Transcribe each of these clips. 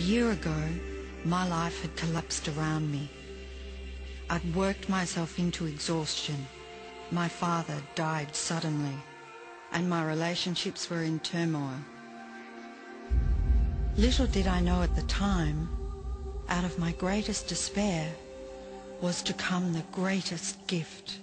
year ago, my life had collapsed around me. I'd worked myself into exhaustion. My father died suddenly, and my relationships were in turmoil. Little did I know at the time, out of my greatest despair was to come the greatest gift.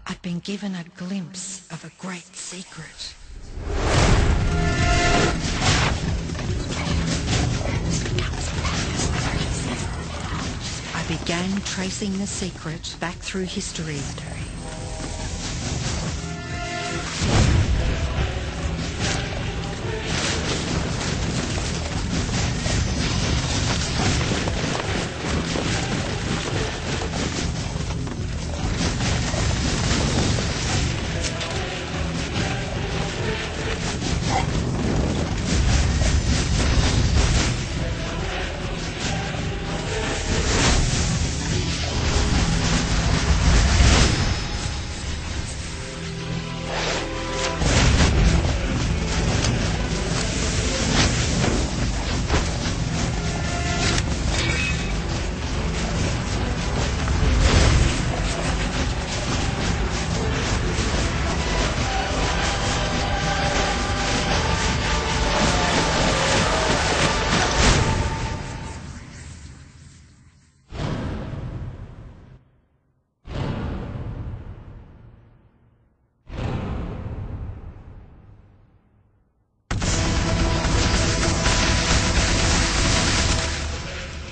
I'd been given a glimpse of a great secret. I began tracing the secret back through history.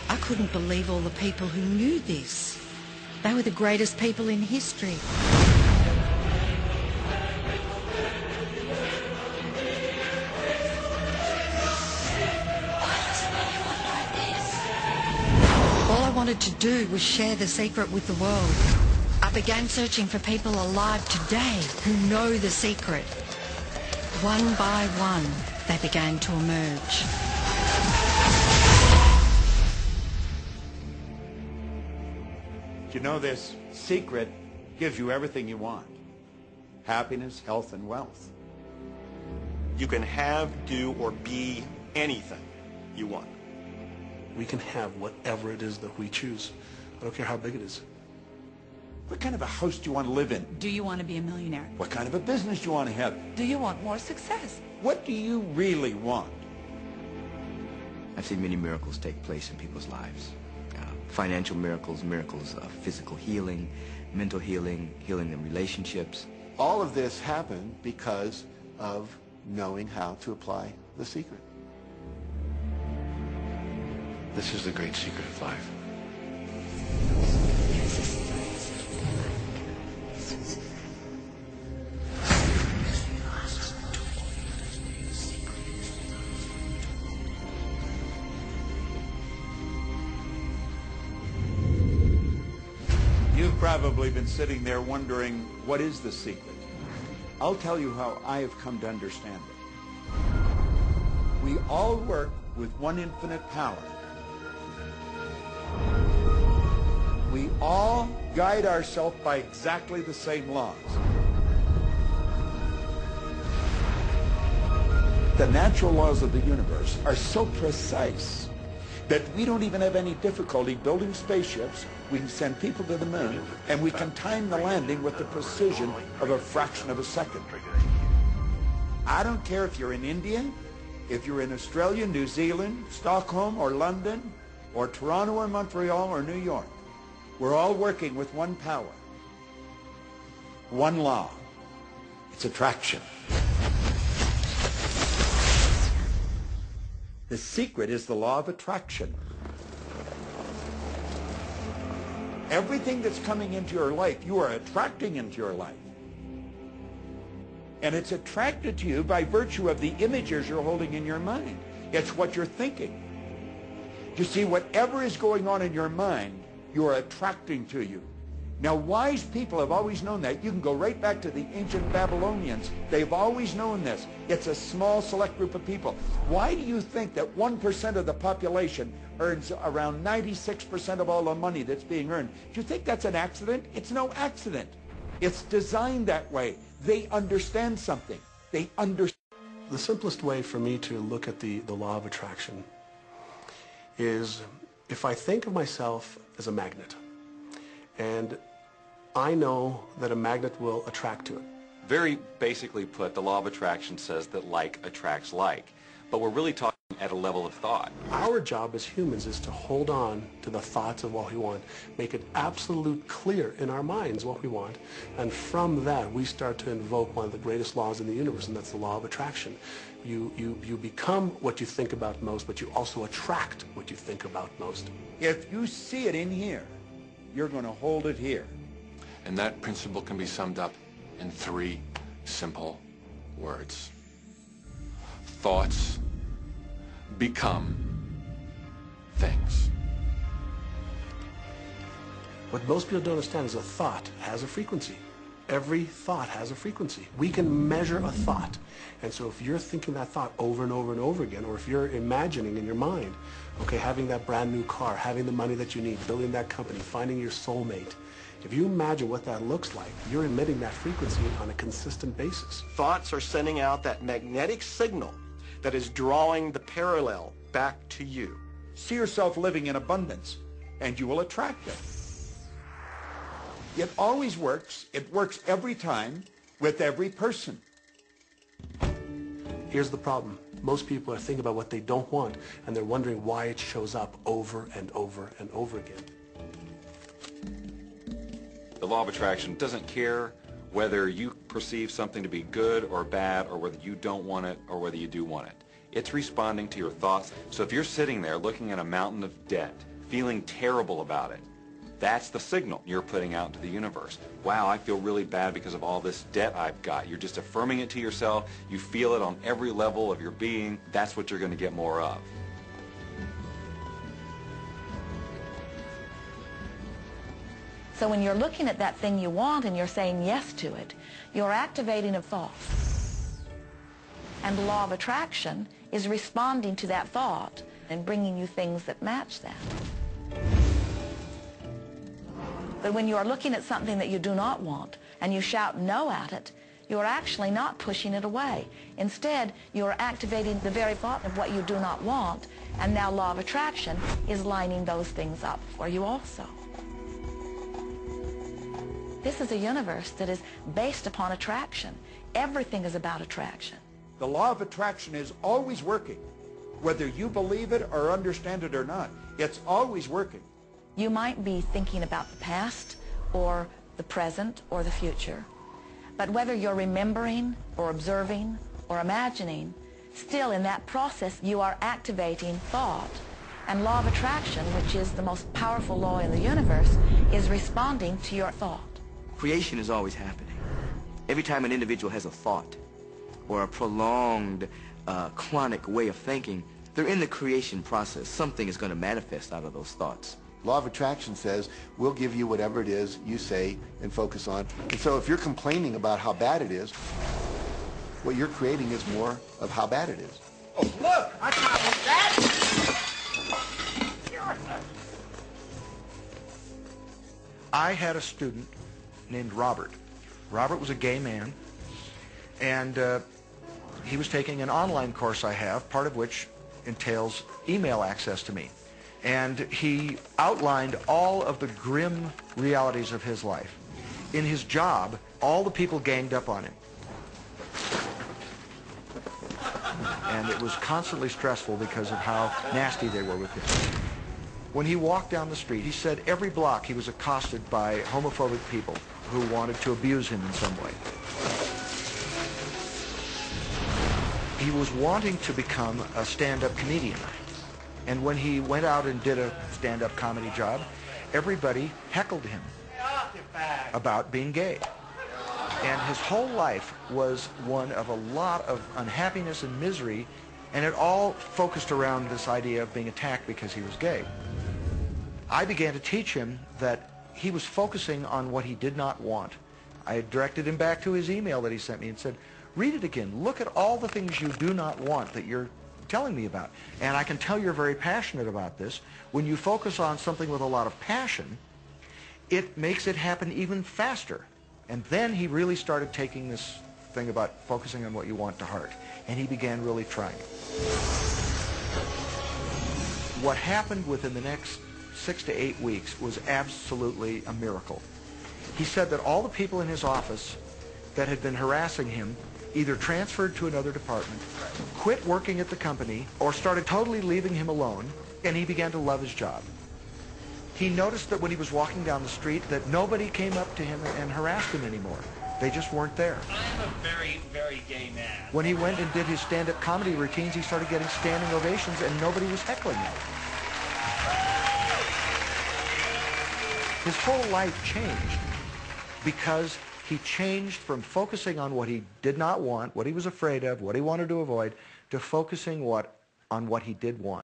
I couldn't believe all the people who knew this. They were the greatest people in history. All I wanted to do was share the secret with the world. I began searching for people alive today who know the secret. One by one, they began to emerge. You know, this secret gives you everything you want. Happiness, health, and wealth. You can have, do, or be anything you want. We can have whatever it is that we choose. I don't care how big it is. What kind of a house do you want to live in? Do you want to be a millionaire? What kind of a business do you want to have? Do you want more success? What do you really want? I've seen many miracles take place in people's lives. Financial miracles, miracles of physical healing, mental healing, healing in relationships. All of this happened because of knowing how to apply the secret. This is the great secret of life. You've probably been sitting there wondering, what is the secret? I'll tell you how I have come to understand it. We all work with one infinite power. We all guide ourselves by exactly the same laws. The natural laws of the universe are so precise that we don't even have any difficulty building spaceships. We can send people to the moon, and we can time the landing with the precision of a fraction of a second. I don't care if you're in India, if you're in Australia, New Zealand, Stockholm, or London, or Toronto, or Montreal, or New York. We're all working with one power, one law. It's attraction. The secret is the law of attraction. Everything that's coming into your life, you are attracting into your life. And it's attracted to you by virtue of the images you're holding in your mind. It's what you're thinking. You see, whatever is going on in your mind, you are attracting to you. Now, wise people have always known that. You can go right back to the ancient Babylonians. They've always known this. It's a small, select group of people. Why do you think that 1% of the population earns around 96% of all the money that's being earned? Do you think that's an accident? It's no accident. It's designed that way. They understand something. They understand. The simplest way for me to look at the law of attraction is if I think of myself as a magnet, and I know that a magnet will attract to it. Very basically put, the law of attraction says that like attracts like, but we're really talking at a level of thought. Our job as humans is to hold on to the thoughts of what we want, make it absolute clear in our minds what we want, and from that we start to invoke one of the greatest laws in the universe, and that's the law of attraction. You become what you think about most, but you also attract what you think about most. If you see it in here, you're going to hold it here. And that principle can be summed up in 3 simple words. Thoughts become things. What most people don't understand is a thought has a frequency. Every thought has a frequency. We can measure a thought. And so if you're thinking that thought over and over and over again, or if you're imagining in your mind, okay, having that brand new car, having the money that you need, building that company, finding your soulmate, if you imagine what that looks like, you're emitting that frequency on a consistent basis. Thoughts are sending out that magnetic signal that is drawing the parallel back to you. See yourself living in abundance, and you will attract it. It always works. It works every time with every person. Here's the problem. Most people are thinking about what they don't want, and they're wondering why it shows up over and over and over again. The law of attraction doesn't care whether you perceive something to be good or bad, or whether you don't want it or whether you do want it. It's responding to your thoughts. So if you're sitting there looking at a mountain of debt, feeling terrible about it, that's the signal you're putting out into the universe. Wow, I feel really bad because of all this debt I've got. You're just affirming it to yourself. You feel it on every level of your being. That's what you're going to get more of. So when you're looking at that thing you want and you're saying yes to it, you're activating a thought. And the law of attraction is responding to that thought and bringing you things that match that. But when you are looking at something that you do not want and you shout no at it, you are actually not pushing it away. Instead, you are activating the very thought of what you do not want, and now law of attraction is lining those things up for you also. This is a universe that is based upon attraction. Everything is about attraction. The law of attraction is always working, whether you believe it or understand it or not. It's always working. You might be thinking about the past or the present or the future, but whether you're remembering or observing or imagining, still in that process you are activating thought, and law of attraction, which is the most powerful law in the universe, is responding to your thought. Creation is always happening. Every time an individual has a thought or a prolonged, chronic way of thinking, they're in the creation process. Something is going to manifest out of those thoughts. Law of attraction says, we'll give you whatever it is you say and focus on. And so if you're complaining about how bad it is, what you're creating is more of how bad it is. Oh, look! I found that! I had a student named Robert. Robert was a gay man, and he was taking an online course I have, part of which entails email access to me. And he outlined all of the grim realities of his life. In his job, all the people ganged up on him. And it was constantly stressful because of how nasty they were with him. When he walked down the street, he said every block he was accosted by homophobic people who wanted to abuse him in some way. He was wanting to become a stand-up comedian. And when he went out and did a stand-up comedy job, everybody heckled him about being gay. And his whole life was one of a lot of unhappiness and misery, and it all focused around this idea of being attacked because he was gay. I began to teach him that he was focusing on what he did not want. I directed him back to his email that he sent me and said, read it again. Look at all the things you do not want that you're telling me about. And I can tell you're very passionate about this. When you focus on something with a lot of passion, it makes it happen even faster. And then he really started taking this thing about focusing on what you want to heart. And he began really trying it. What happened within the next 6 to 8 weeks was absolutely a miracle. He said that all the people in his office that had been harassing him either transferred to another department, quit working at the company, or started totally leaving him alone, and he began to love his job. He noticed that when he was walking down the street that nobody came up to him and harassed him anymore. They just weren't there. I'm a very, very gay man. When he went and did his stand-up comedy routines, he started getting standing ovations and nobody was heckling him. His whole life changed because he changed from focusing on what he did not want, what he was afraid of, what he wanted to avoid, to focusing on what he did want.